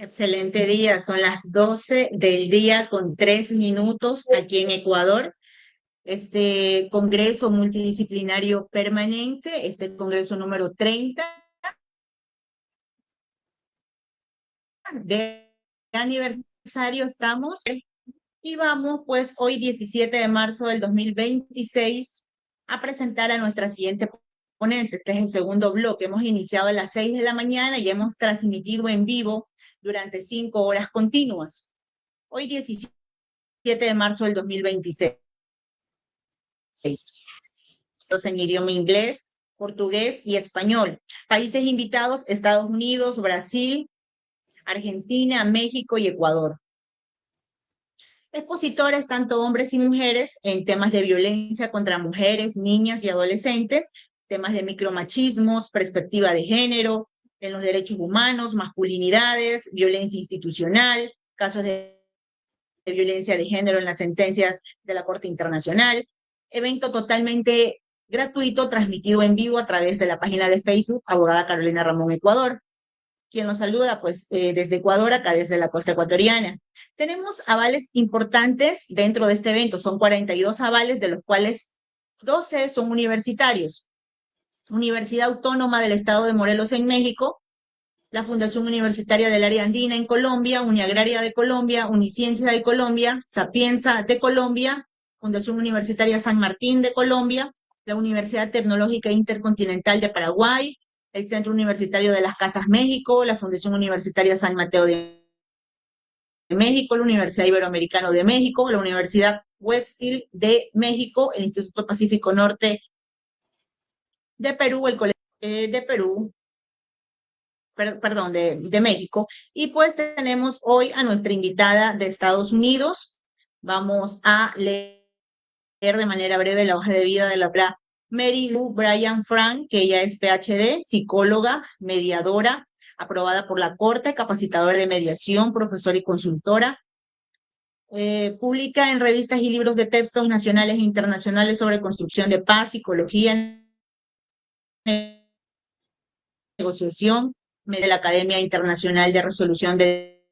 Excelente día, son las 12 del día con 3 minutos aquí en Ecuador. Este Congreso Multidisciplinario Permanente, este Congreso número 30 de aniversario estamos y vamos pues hoy 17 de marzo del 2026 a presentar a nuestra siguiente ponente. Este es el segundo bloque. Hemos iniciado a las 6 de la mañana y hemos transmitido en vivo durante 5 horas continuas. Hoy 17 de marzo del 2026. En idioma inglés, portugués y español. Países invitados: Estados Unidos, Brasil, Argentina, México y Ecuador. Expositores tanto hombres y mujeres en temas de violencia contra mujeres, niñas y adolescentes, temas de micromachismos, perspectiva de género, en los derechos humanos, masculinidades, violencia institucional, casos de violencia de género en las sentencias de la Corte Internacional. Evento totalmente gratuito, transmitido en vivo a través de la página de Facebook Abogada Carolina Ramón Ecuador. Quien nos saluda, pues, desde Ecuador, acá desde la costa ecuatoriana. Tenemos avales importantes dentro de este evento. Son 42 avales, de los cuales 12 son universitarios. Universidad Autónoma del Estado de Morelos en México, la Fundación Universitaria del Área Andina en Colombia, Uniagraria de Colombia, Uniciencia de Colombia, Sapienza de Colombia, Fundación Universitaria San Martín de Colombia, la Universidad Tecnológica Intercontinental de Paraguay, el Centro Universitario de las Casas México, la Fundación Universitaria San Mateo de México, la Universidad Iberoamericana de México, la Universidad Webster de México, el Instituto Pacífico Norte de Perú, el Colegio de Perú, perdón, de México. Y pues tenemos hoy a nuestra invitada de Estados Unidos. Vamos a leer de manera breve la hoja de vida de la Mary Lou Bryan Frank, que ella es PhD, psicóloga, mediadora, aprobada por la Corte, capacitadora de mediación, profesora y consultora. Publica en revistas y libros de textos nacionales e internacionales sobre construcción de paz, psicología, negociación, de la Academia Internacional de Resolución de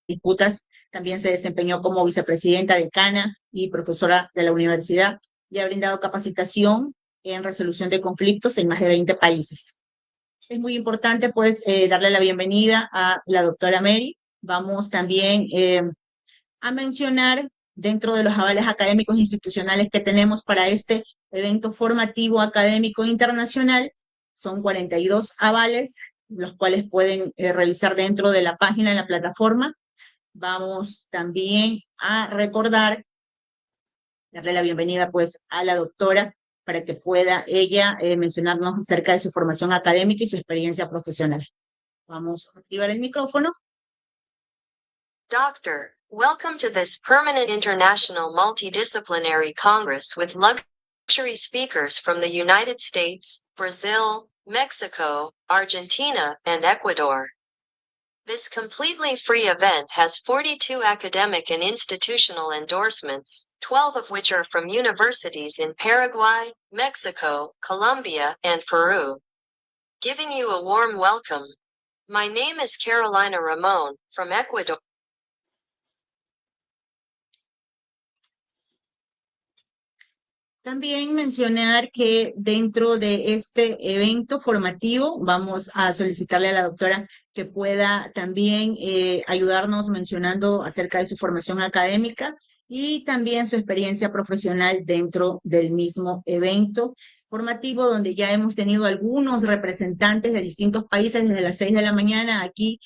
Disputas. También se desempeñó como vicepresidenta decana y profesora de la universidad y ha brindado capacitación en resolución de conflictos en más de 20 países. Es muy importante, pues, darle la bienvenida a la doctora Mary. Vamos también a mencionar dentro de los avales académicos institucionales que tenemos para este evento formativo académico internacional. Son 42 avales, los cuales pueden revisar dentro de la página, en la plataforma. Vamos también a recordar, darle la bienvenida pues a la doctora para que pueda ella mencionarnos acerca de su formación académica y su experiencia profesional. Vamos a activar el micrófono. Doctor, welcome to this Permanent International Multidisciplinary Congress with luxury speakers from the United States, Brazil, Mexico, Argentina, and Ecuador. This completely free event has 42 academic and institutional endorsements, 12 of which are from universities in Paraguay, Mexico, Colombia, and Peru. Giving you a warm welcome. My name is Carolina Ramon, from Ecuador. También mencionar que dentro de este evento formativo vamos a solicitarle a la doctora que pueda también ayudarnos mencionando acerca de su formación académica y también su experiencia profesional dentro del mismo evento formativo, donde ya hemos tenido algunos representantes de distintos países desde las 6 de la mañana aquí,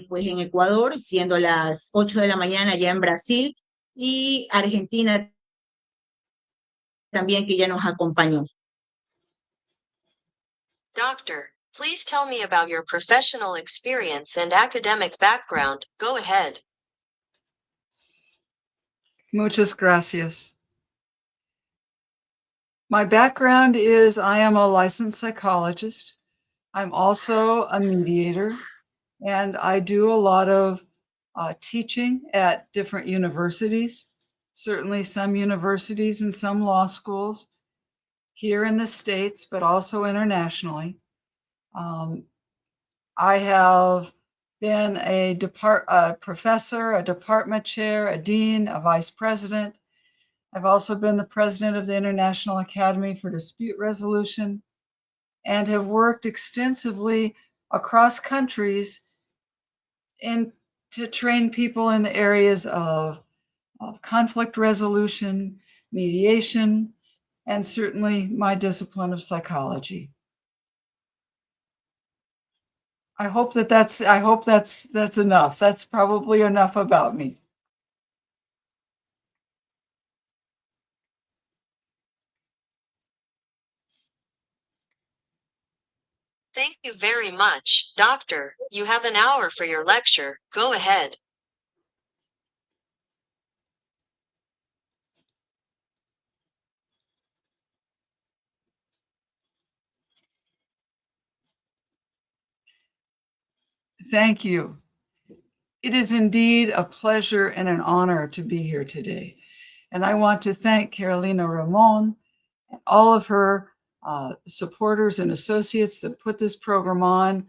pues en Ecuador, siendo las 8 de la mañana ya en Brasil y Argentina también, que ya nos acompañó. Doctor, please tell me about your professional experience and academic background. Go ahead. Muchas gracias. My background is I am a licensed psychologist. I'm also a mediator, and I do a lot of teaching at different universities. Certainly some universities and some law schools here in the States, but also internationally. I have been a professor, a department chair, a dean, a vice president. I've also been the president of the International Academy for Dispute Resolution and have worked extensively across countries to train people in the areas of conflict resolution, mediation, and certainly my discipline of psychology. I hope that's enough. That's probably enough about me. Thank you very much, Doctor. You have an hour for your lecture. Go ahead. Thank you. It is indeed a pleasure and an honor to be here today. And I want to thank Carolina Ramon and all of her supporters and associates that put this program on,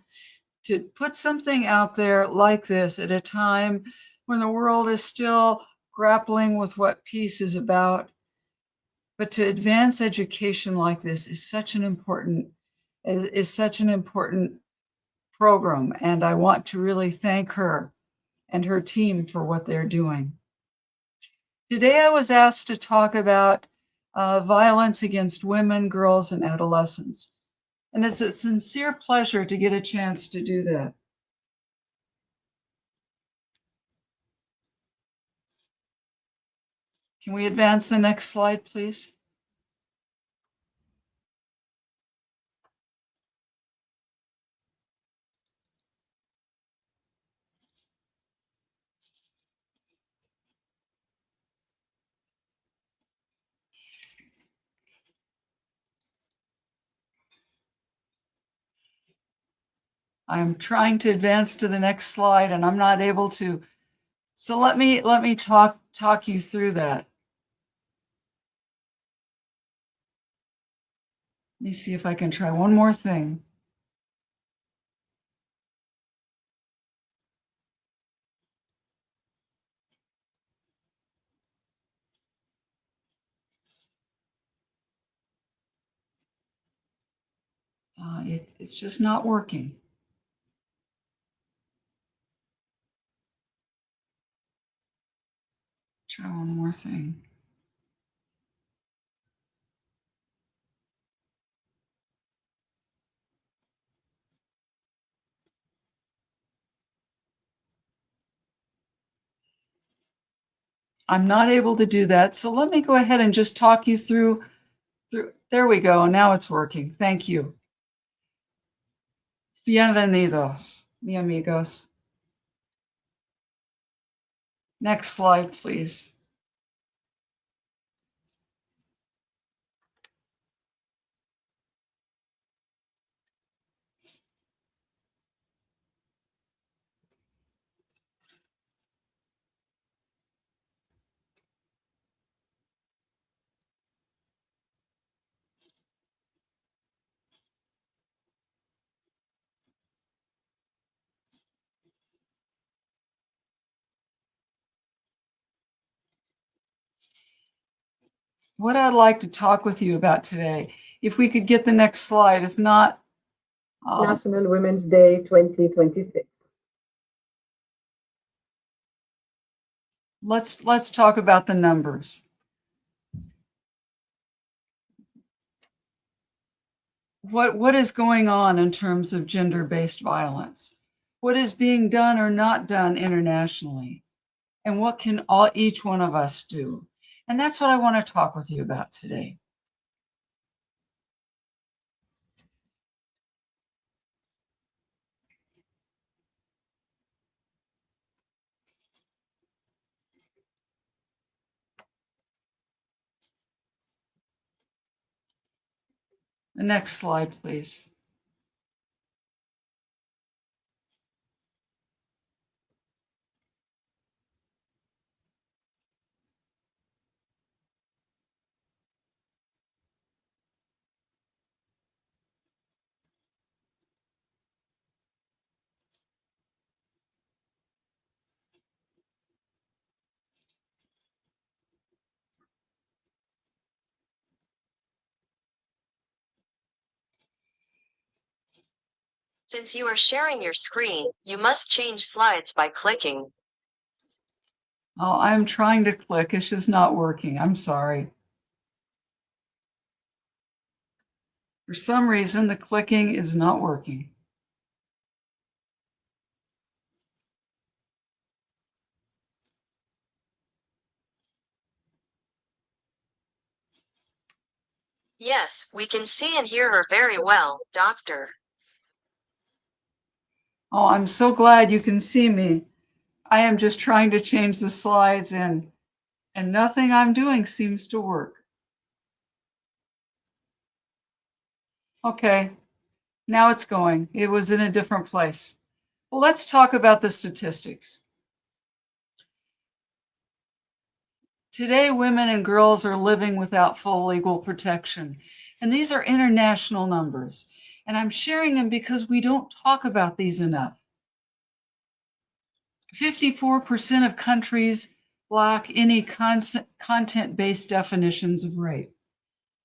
to put something out there like this at a time when the world is still grappling with what peace is about. But to advance education like this is such an important program, and I want to really thank her and her team for what they're doing. Today I was asked to talk about violence against women, girls, and adolescents. And it's a sincere pleasure to get a chance to do that. Can we advance the next slide, please? I'm trying to advance to the next slide and I'm not able to. So let me talk you through that. Let me see if I can try one more thing. It's just not working. Try one more thing. I'm not able to do that. So let me go ahead and just talk you through. There we go. Now it's working. Thank you. Bienvenidos, mi amigos. Next slide, please. What I'd like to talk with you about today, if we could get the next slide, if not. National Women's Day 2026. Let's talk about the numbers. What is going on in terms of gender-based violence? What is being done or not done internationally? And what can each one of us do? And that's what I want to talk with you about today. The next slide, please. Since you are sharing your screen, you must change slides by clicking. Oh, I'm trying to click. It's just not working. I'm sorry. For some reason, the clicking is not working. Yes, we can see and hear her very well, Doctor. Oh, I'm so glad you can see me. I am just trying to change the slides and nothing I'm doing seems to work. Okay, now it's going. It was in a different place. Well, let's talk about the statistics. Today, women and girls are living without full legal protection. And these are international numbers. And I'm sharing them because we don't talk about these enough. 54% of countries lack any content-based definitions of rape.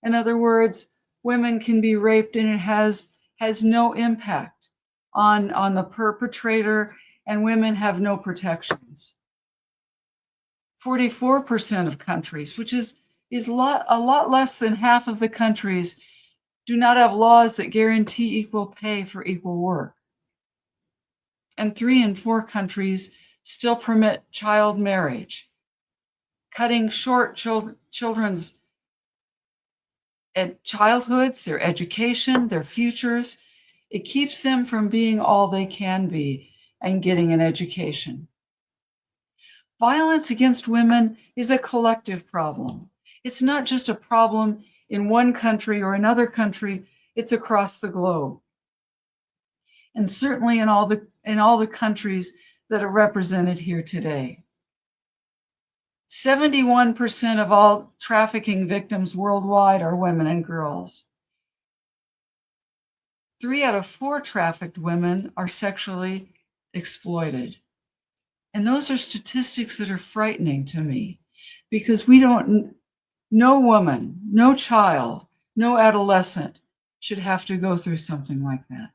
In other words, women can be raped and it has no impact on the perpetrator, and women have no protections. 44% of countries, which is a lot less than half of the countries, do not have laws that guarantee equal pay for equal work. And 3 in 4 countries still permit child marriage, cutting short children's childhoods, their education, their futures. It keeps them from being all they can be and getting an education. Violence against women is a collective problem. It's not just a problem in one country or another country, it's across the globe. And certainly in all the countries that are represented here today. 71% of all trafficking victims worldwide are women and girls. 3 out of 4 trafficked women are sexually exploited. And those are statistics that are frightening to me because no woman, no child, no adolescent should have to go through something like that.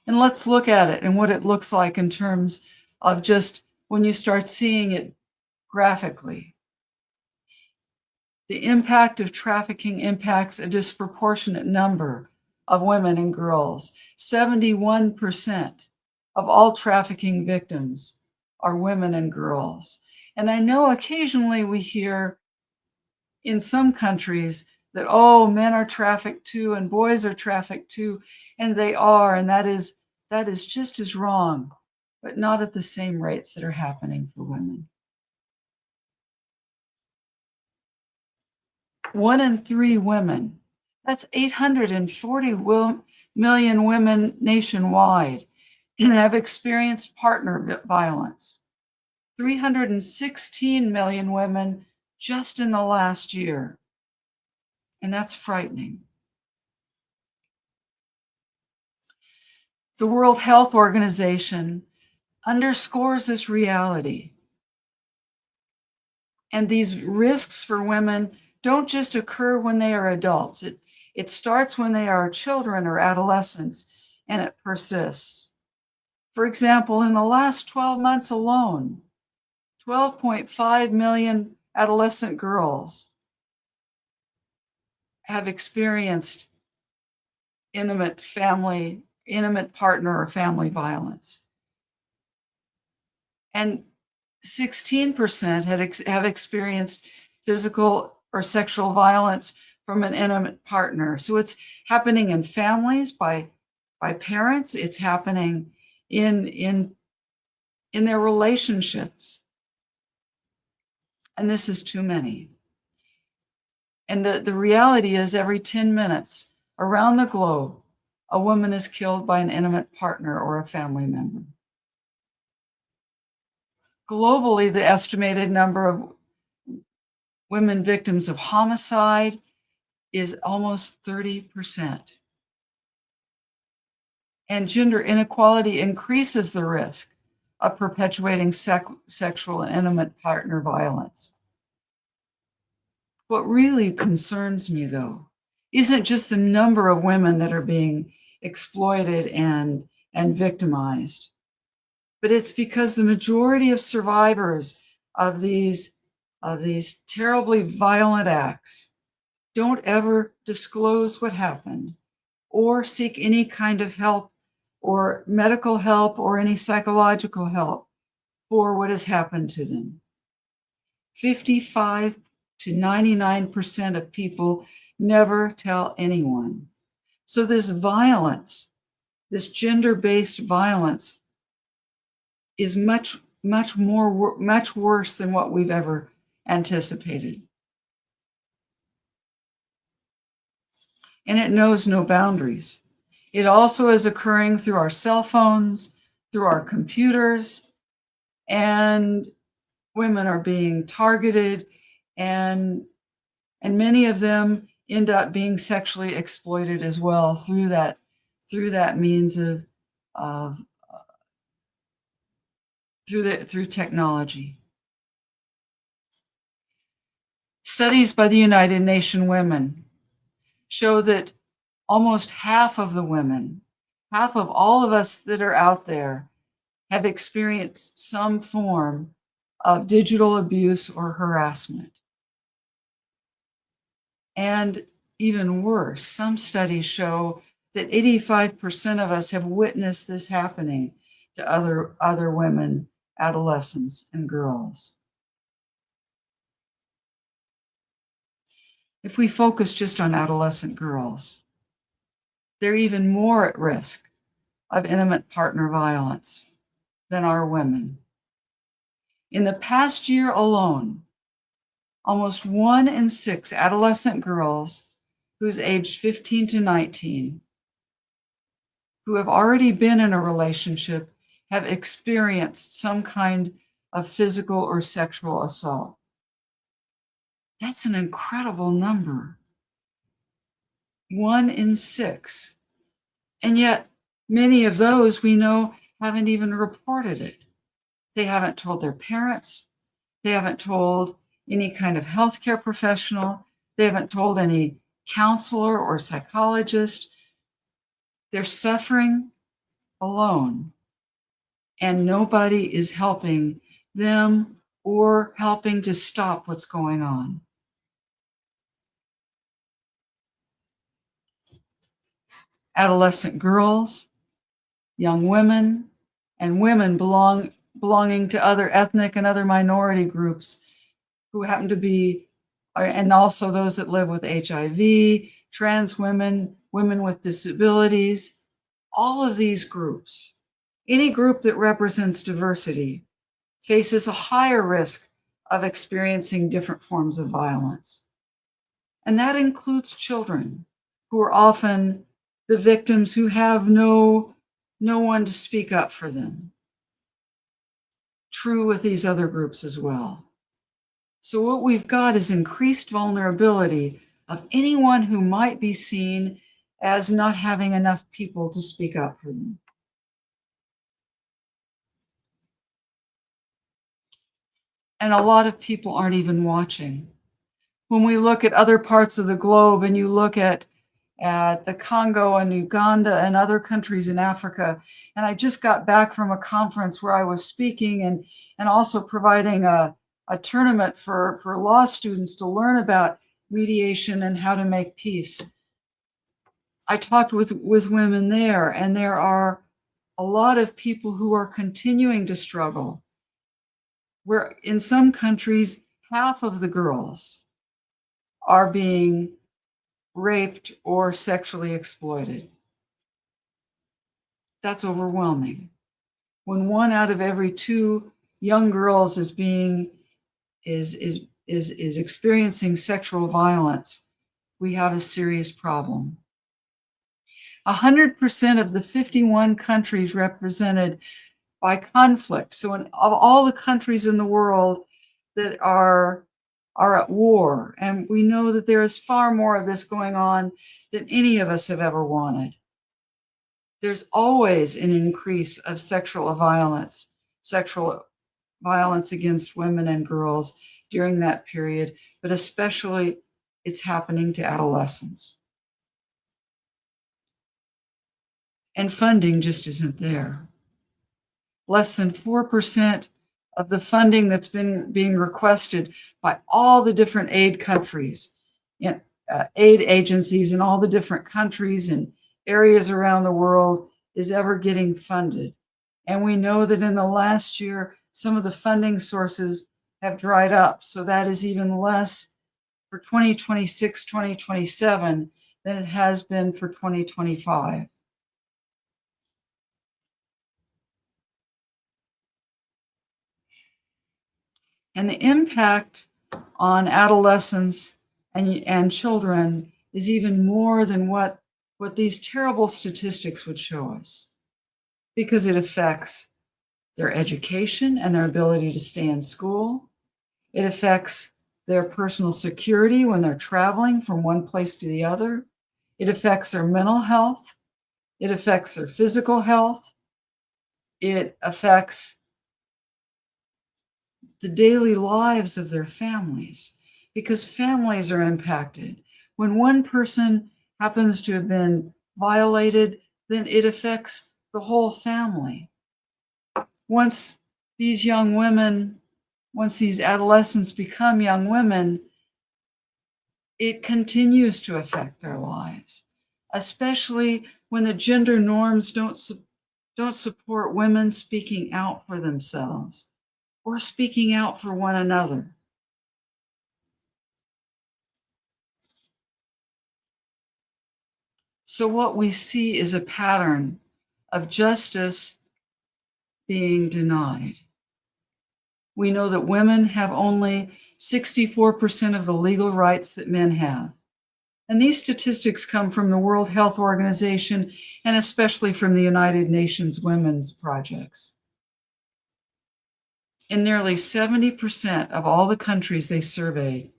And let's look at it and what it looks like in terms of just when you start seeing it graphically. The impact of trafficking impacts a disproportionate number of women and girls. 71% of all trafficking victims are women and girls. And I know occasionally we hear in some countries that, oh, men are trafficked too and boys are trafficked too, and they are, and that is just as wrong, but not at the same rates that are happening for women. 1 in 3 women, that's 840 million women nationwide, have experienced partner violence. 316 million women just in the last year. And that's frightening. The World Health Organization underscores this reality. And these risks for women don't just occur when they are adults. It starts when they are children or adolescents, and it persists. For example, in the last 12 months alone, 12.5 million adolescent girls have experienced intimate partner or family violence. And 16% have experienced physical or sexual violence from an intimate partner. So it's happening in families by parents. It's happening in their relationships. And this is too many. And the reality is every 10 minutes around the globe, a woman is killed by an intimate partner or a family member. Globally, the estimated number of women victims of homicide is almost 30%. And gender inequality increases the risk of perpetuating sexual and intimate partner violence. What really concerns me, though, isn't just the number of women that are being exploited and victimized, but it's because the majority of survivors of these terribly violent acts don't ever disclose what happened or seek any kind of help or medical help or any psychological help for what has happened to them. 55 to 99% of people never tell anyone. So this violence, this gender-based violence, is much worse than what we've ever anticipated. And it knows no boundaries. It also is occurring through our cell phones, through our computers, and women are being targeted, and many of them end up being sexually exploited as well through that means of through technology. Studies by the United Nations Women show that almost half of the women, half of all of us that are out there, have experienced some form of digital abuse or harassment. And even worse, some studies show that 85% of us have witnessed this happening to other women, adolescents, and girls. If we focus just on adolescent girls, they're even more at risk of intimate partner violence than are women. In the past year alone, almost 1 in 6 adolescent girls who's aged 15 to 19 who have already been in a relationship have experienced some kind of physical or sexual assault. That's an incredible number. 1 in 6. And yet, many of those we know haven't even reported it. They haven't told their parents. They haven't told any kind of healthcare professional. They haven't told any counselor or psychologist. They're suffering alone, and nobody is helping them or helping to stop what's going on. Adolescent girls, young women, and women belonging to other ethnic and other minority groups who happen to be, and also those that live with HIV, trans women, women with disabilities, all of these groups, any group that represents diversity, faces a higher risk of experiencing different forms of violence. And that includes children, who are often the victims who have no one to speak up for them. True with these other groups as well. So what we've got is increased vulnerability of anyone who might be seen as not having enough people to speak up for them. And a lot of people aren't even watching. When we look at other parts of the globe and you look at the Congo and Uganda and other countries in Africa, and I just got back from a conference where I was speaking and also providing a tournament for law students to learn about mediation and how to make peace. I talked with women there, and there are a lot of people who are continuing to struggle, where in some countries, half of the girls are being raped or sexually exploited. That's overwhelming. When 1 out of every 2 young girls is experiencing sexual violence, we have a serious problem. 100% of the 51 countries represented by conflict. So of all the countries in the world that are at war, and we know that there is far more of this going on than any of us have ever wanted. There's always an increase of sexual violence against women and girls during that period, but especially it's happening to adolescents. and funding just isn't there. Less than 4% of the funding that's been being requested by all the different aid countries, aid agencies in all the different countries and areas around the world is ever getting funded. And we know that in the last year, some of the funding sources have dried up. So that is even less for 2026, 2027 than it has been for 2025. And the impact on adolescents and children is even more than what these terrible statistics would show us, because it affects their education and their ability to stay in school. It affects their personal security when they're traveling from one place to the other. It affects their mental health. It affects their physical health. It affects the daily lives of their families, because families are impacted. When one person happens to have been violated, then it affects the whole family. Once these adolescents become young women, it continues to affect their lives, especially when the gender norms don't support women speaking out for themselves or speaking out for one another. So what we see is a pattern of justice being denied. We know that women have only 64% of the legal rights that men have. And these statistics come from the World Health Organization and especially from the United Nations Women's Projects. In nearly 70% of all the countries they surveyed,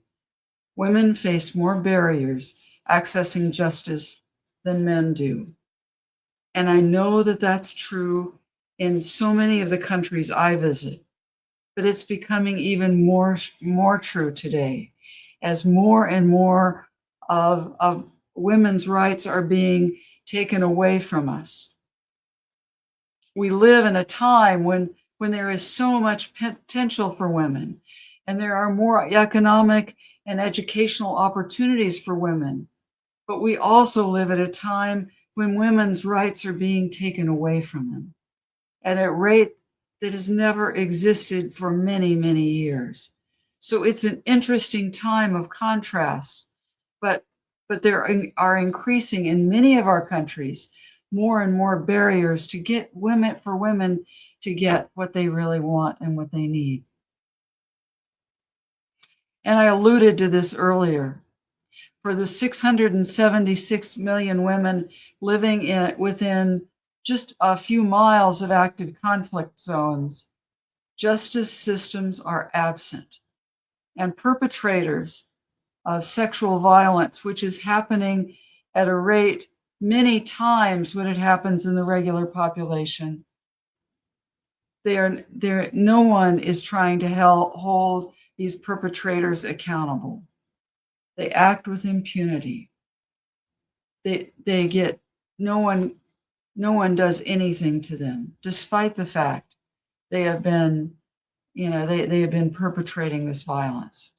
women face more barriers accessing justice than men do. And I know that that's true in so many of the countries I visit, but it's becoming even more true today as more and more of women's rights are being taken away from us. We live in a time when there is so much potential for women, and there are more economic and educational opportunities for women. But we also live at a time when women's rights are being taken away from them at a rate that has never existed for many, many years. So it's an interesting time of contrasts, but there are increasing in many of our countries more and more barriers to get women to get what they really want and what they need. And I alluded to this earlier. For the 676 million women living within just a few miles of active conflict zones, justice systems are absent. And perpetrators of sexual violence, which is happening at a rate many times when it happens in the regular population, no one is trying to hold these perpetrators accountable. They act with impunity. They get no one does anything to them, despite the fact they have been, they have been perpetrating this violence.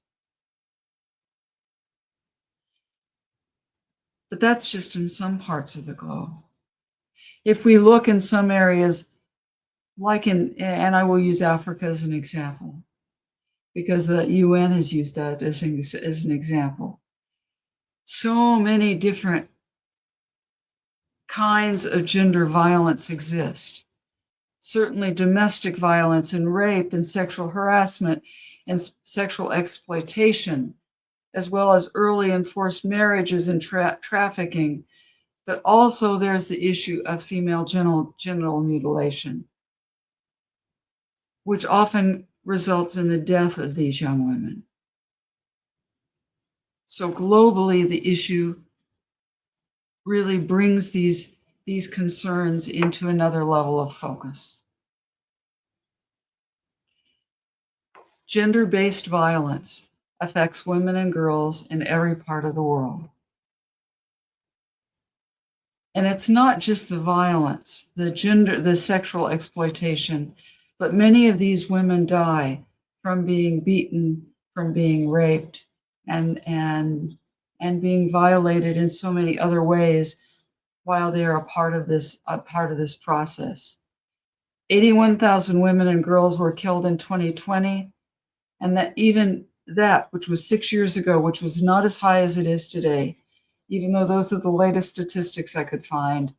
But that's just in some parts of the globe. If we look in some areas, and I will use Africa as an example, because the UN has used that as an example. So many different kinds of gender violence exist. Certainly domestic violence and rape and sexual harassment and sexual exploitation, as well as early and forced marriages and trafficking. But also there's the issue of female genital mutilation, which often results in the death of these young women. So globally, the issue really brings these concerns into another level of focus. Gender-based violence affects women and girls in every part of the world. And it's not just the violence, the sexual exploitation, but many of these women die from being beaten, from being raped, and being violated in so many other ways while they are a part of this process. 81,000 women and girls were killed in 2020, and that, which was 6 years ago, which was not as high as it is today, even though those are the latest statistics I could find.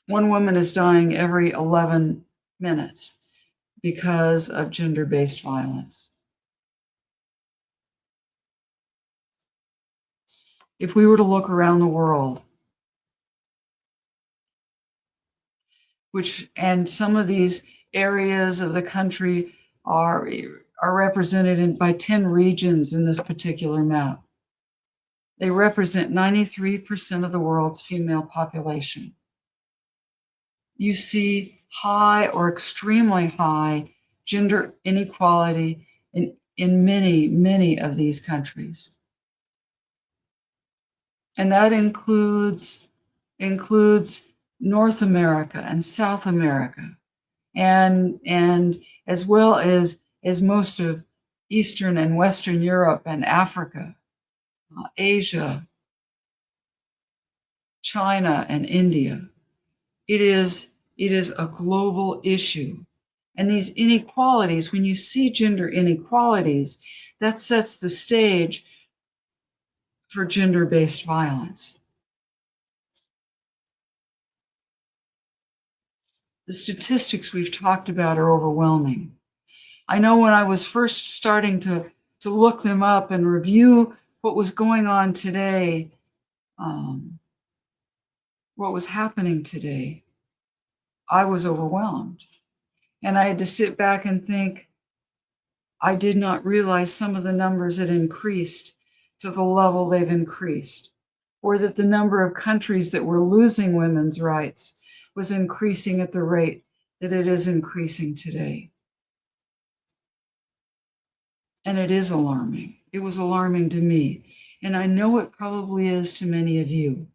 One woman is dying every 11 minutes because of gender-based violence. If we were to look around the world, and some of these areas of the country are represented by 10 regions in this particular map. They represent 93% of the world's female population. You see high or extremely high gender inequality in many of these countries. And that includes North America and South America, and as well as most of Eastern and Western Europe and Africa, Asia, China, and India. It is a global issue. And these inequalities, when you see gender inequalities, that sets the stage for gender-based violence. The statistics we've talked about are overwhelming. I know when I was first starting to look them up and review what was going on today, what was happening today, I was overwhelmed. And I had to sit back and think, I did not realize some of the numbers had increased to the level they've increased, or that the number of countries that were losing women's rights was increasing at the rate that it is increasing today. And it is alarming. It was alarming to me, and I know it probably is to many of you.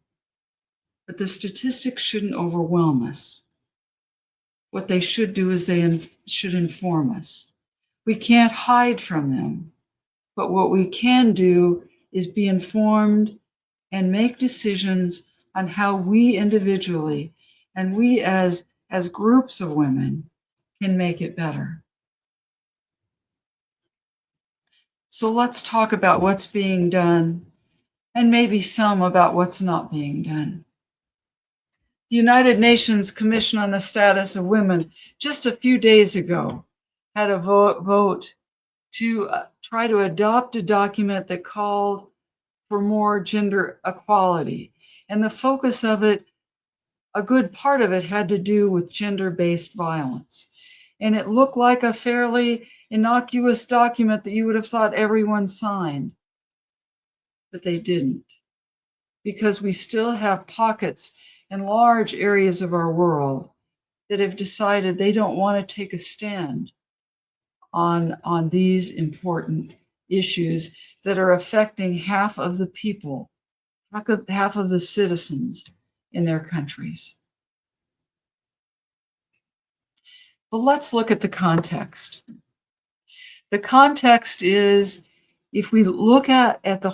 But the statistics shouldn't overwhelm us. What they should do is they should inform us. We can't hide from them, but what we can do is be informed and make decisions on how we individually and we as groups of women can make it better. So let's talk about what's being done and maybe some about what's not being done. The United Nations Commission on the Status of Women just a few days ago had a vote to try to adopt a document that called for more gender equality. And the focus of it, a good part of it, had to do with gender-based violence. And it looked like a fairly innocuous document that you would have thought everyone signed. But they didn't. Because we still have pockets in large areas of our world that have decided they don't want to take a stand on these important issues that are affecting half of the people, half of the citizens in their countries. But let's look at the context. The context is, if we look at the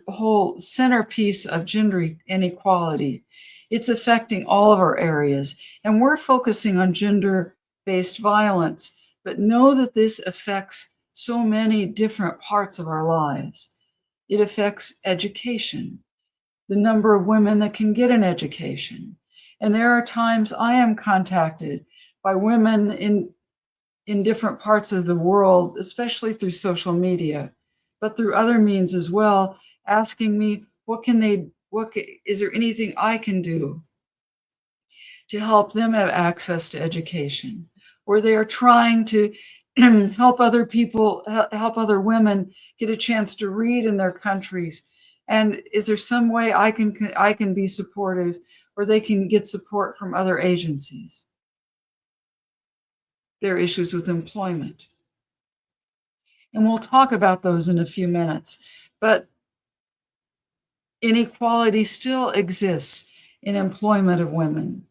whole centerpiece of gender inequality, it's affecting all of our areas. And we're focusing on gender-based violence, but know that this affects so many different parts of our lives. It affects education, the number of women that can get an education. And there are times I am contacted by women in different parts of the world, especially through social media, but through other means as well, asking me, is there anything I can do to help them have access to education? Or they are trying to help other people, help other women get a chance to read in their countries. And is there some way I can be supportive, or they can get support from other agencies? There are issues with employment. And we'll talk about those in a few minutes. But Inequality still exists in employment of women,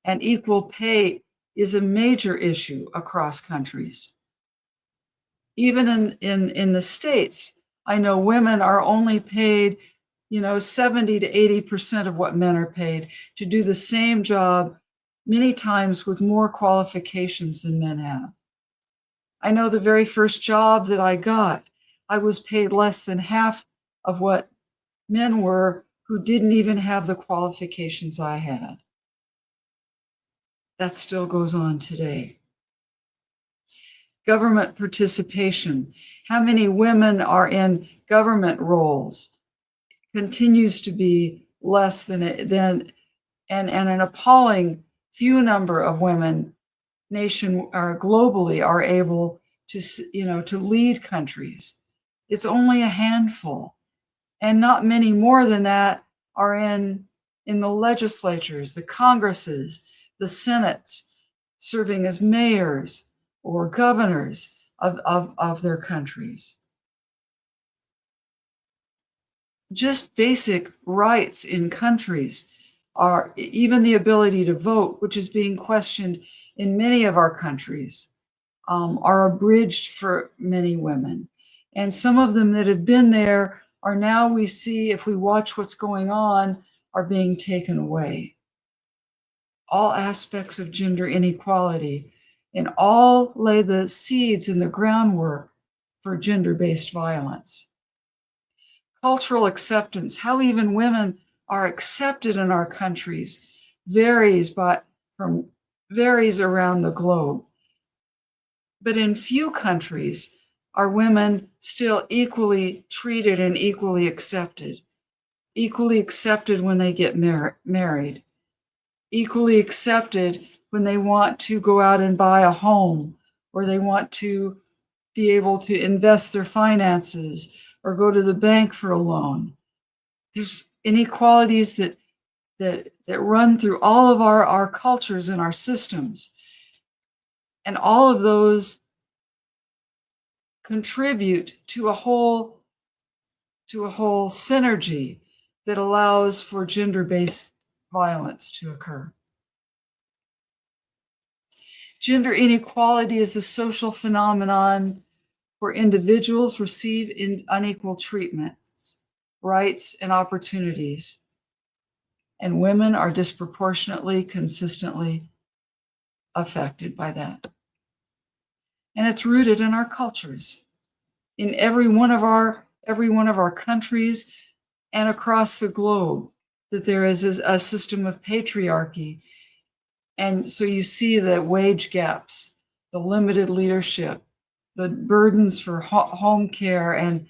and equal pay is a major issue across countries. Even in the States, I know women are only paid, 70 to 80% of what men are paid to do the same job, many times with more qualifications than men have. I know the very first job that I got, I was paid less than half of what men were who didn't even have the qualifications I had. That still goes on today. Government participation, how many women are in government roles, continues to be less than and an appalling few number of women globally are able to lead countries. It's only a handful, and not many more than that are in the legislatures, the Congresses, the Senates, serving as mayors or governors of their countries. Just basic rights in countries are even the ability to vote, which is being questioned in many of our countries, are abridged for many women. And some of them that have been there are now, we see, if we watch what's going on, are being taken away. All aspects of gender inequality, and all lay the seeds and the groundwork for gender-based violence. Cultural acceptance, how even women are accepted in our countries, varies around the globe. But in few countries are women still equally treated and equally accepted when they get married, equally accepted when they want to go out and buy a home, or they want to be able to invest their finances or go to the bank for a loan. There's inequalities that run through all of our cultures and our systems. And all of those contribute to a whole synergy that allows for gender-based violence to occur. Gender inequality is a social phenomenon where individuals receive unequal treatments, rights, and opportunities, and women are disproportionately, consistently affected by that. And it's rooted in our cultures, in every one of our countries and across the globe, that there is a system of patriarchy. And so you see the wage gaps, the limited leadership, the burdens for home care and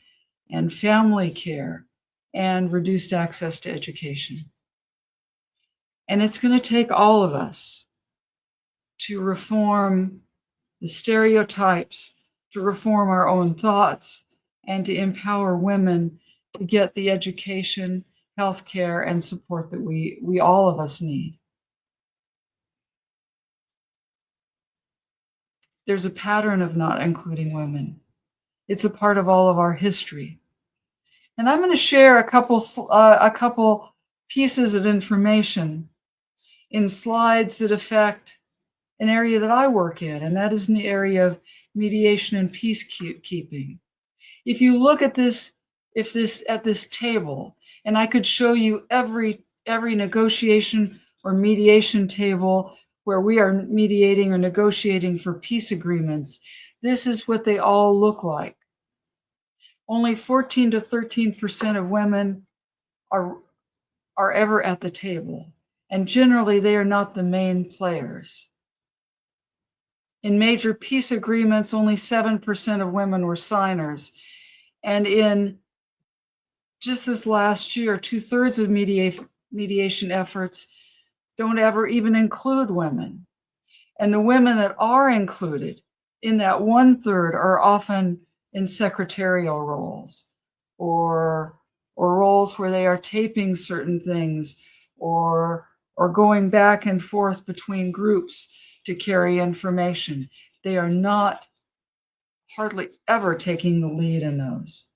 family care, and reduced access to education. And it's going to take all of us to reform the stereotypes, to reform our own thoughts, and to empower women to get the education, healthcare, and support that we all of us need. There's a pattern of not including women. It's a part of all of our history. And I'm going to share a couple pieces of information in slides that affect an area that I work in, and that is in the area of mediation and peacekeeping. If you look at this table, and I could show you every negotiation or mediation table where we are mediating or negotiating for peace agreements, this is what they all look like. Only 14 to 13% of women are ever at the table, and generally they are not the main players. In major peace agreements, only 7% of women were signers. And in just this last year, 2/3 of mediation efforts don't ever even include women. And the women that are included in that 1/3 are often in secretarial roles, or roles where they are taping certain things, or going back and forth between groups to carry information. They are not hardly ever taking the lead in those.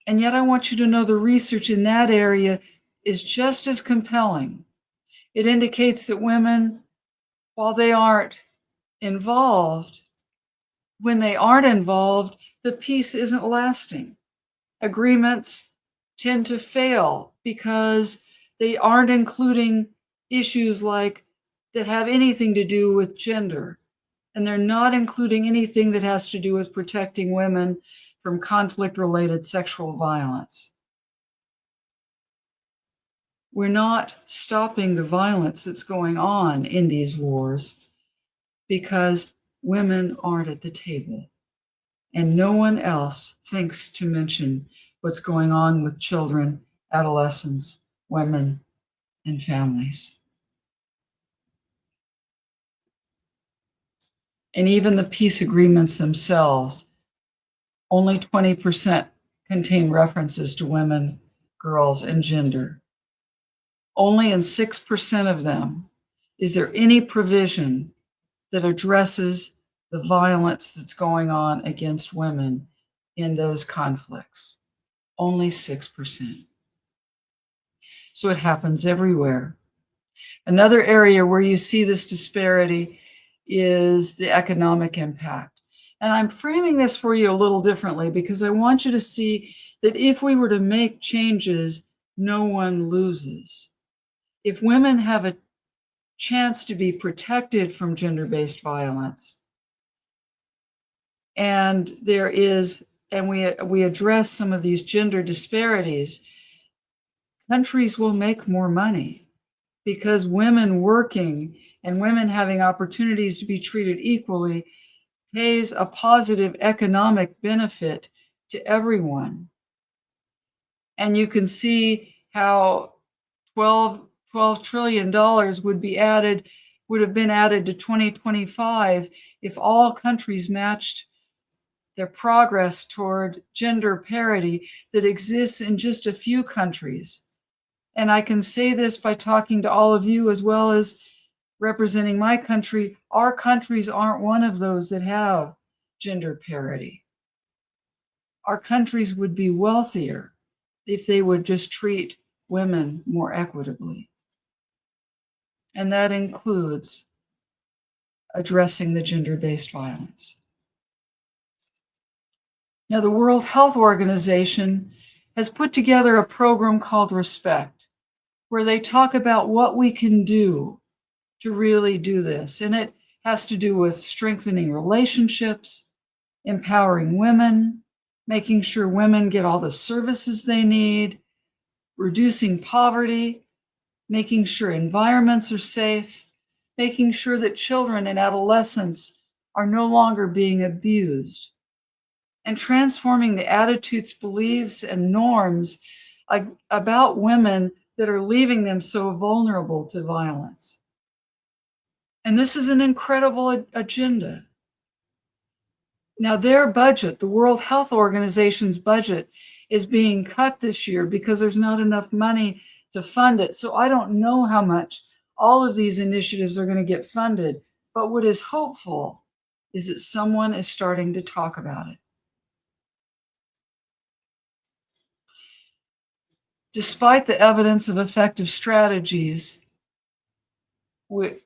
And yet I want you to know the research in that area is just as compelling. It indicates that women, while they aren't involved, when they aren't involved, the peace isn't lasting. Agreements tend to fail because they aren't including issues like that have anything to do with gender. And they're not including anything that has to do with protecting women from conflict-related sexual violence. We're not stopping the violence that's going on in these wars because women aren't at the table. And no one else thinks to mention what's going on with children, adolescents, women, and families. And even the peace agreements themselves, only 20% contain references to women, girls, and gender. Only in 6% of them is there any provision that addresses the violence that's going on against women in those conflicts. Only 6%. So it happens everywhere. Another area where you see this disparity is the economic impact. And I'm framing this for you a little differently because I want you to see that if we were to make changes, no one loses. If women have a chance to be protected from gender-based violence, and we address some of these gender disparities, countries will make more money because women working and women having opportunities to be treated equally pays a positive economic benefit to everyone. And you can see how $12 trillion would have been added to 2025 if all countries matched their progress toward gender parity that exists in just a few countries. And I can say this by talking to all of you as well as representing my country. Our countries aren't one of those that have gender parity. Our countries would be wealthier if they would just treat women more equitably. And that includes addressing the gender-based violence. Now, the World Health Organization has put together a program called Respect, where they talk about what we can do to really do this. And it has to do with strengthening relationships, empowering women, making sure women get all the services they need, reducing poverty, making sure environments are safe, making sure that children and adolescents are no longer being abused, and transforming the attitudes, beliefs, and norms about women that are leaving them so vulnerable to violence. And this is an incredible agenda. Now, their budget, the World Health Organization's budget, is being cut this year because there's not enough money to fund it. So I don't know how much all of these initiatives are going to get funded. But what is hopeful is that someone is starting to talk about it. Despite the evidence of effective strategies, we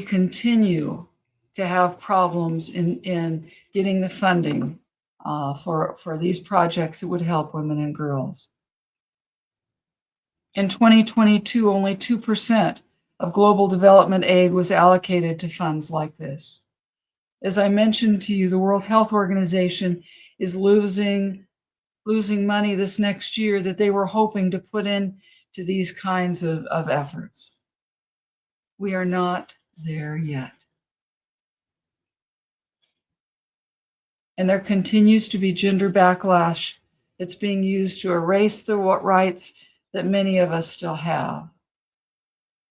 continue to have problems in getting the funding for these projects that would help women and girls. In 2022, only 2% of global development aid was allocated to funds like this. As I mentioned to you, the World Health Organization is losing money this next year that they were hoping to put into these kinds of efforts. We are not there yet. And there continues to be gender backlash that's being used to erase the rights that many of us still have.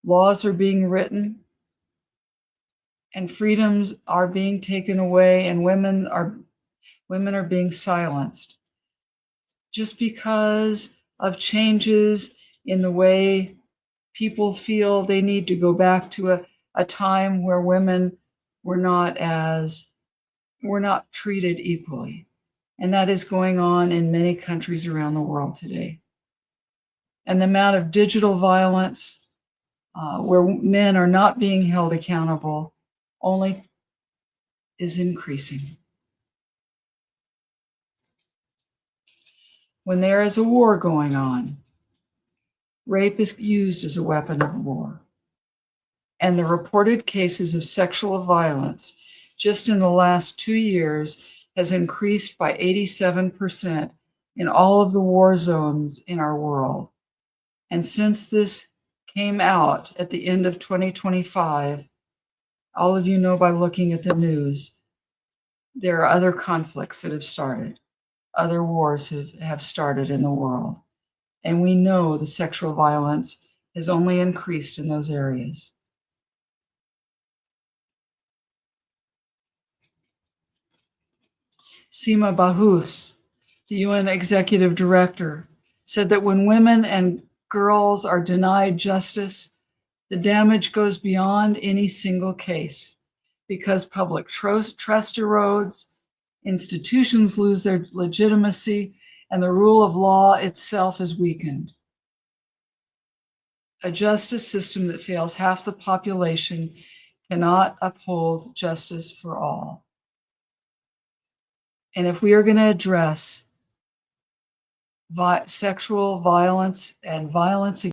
Laws are being written and freedoms are being taken away, and women are being silenced just because of changes in the way people feel they need to go back to a time where women were not treated equally. And that is going on in many countries around the world today. And the amount of digital violence where men are not being held accountable only is increasing. When there is a war going on, rape is used as a weapon of war. And the reported cases of sexual violence just in the last 2 years has increased by 87% in all of the war zones in our world. And since this came out at the end of 2025, all of you know by looking at the news, there are other conflicts that have started. Other wars have started in the world. And we know the sexual violence has only increased in those areas. Seema Bahous, the UN Executive Director, said that when women and girls are denied justice, the damage goes beyond any single case because public trust erodes, institutions lose their legitimacy, and the rule of law itself is weakened. A justice system that fails half the population cannot uphold justice for all. And if we are going to address sexual violence and violence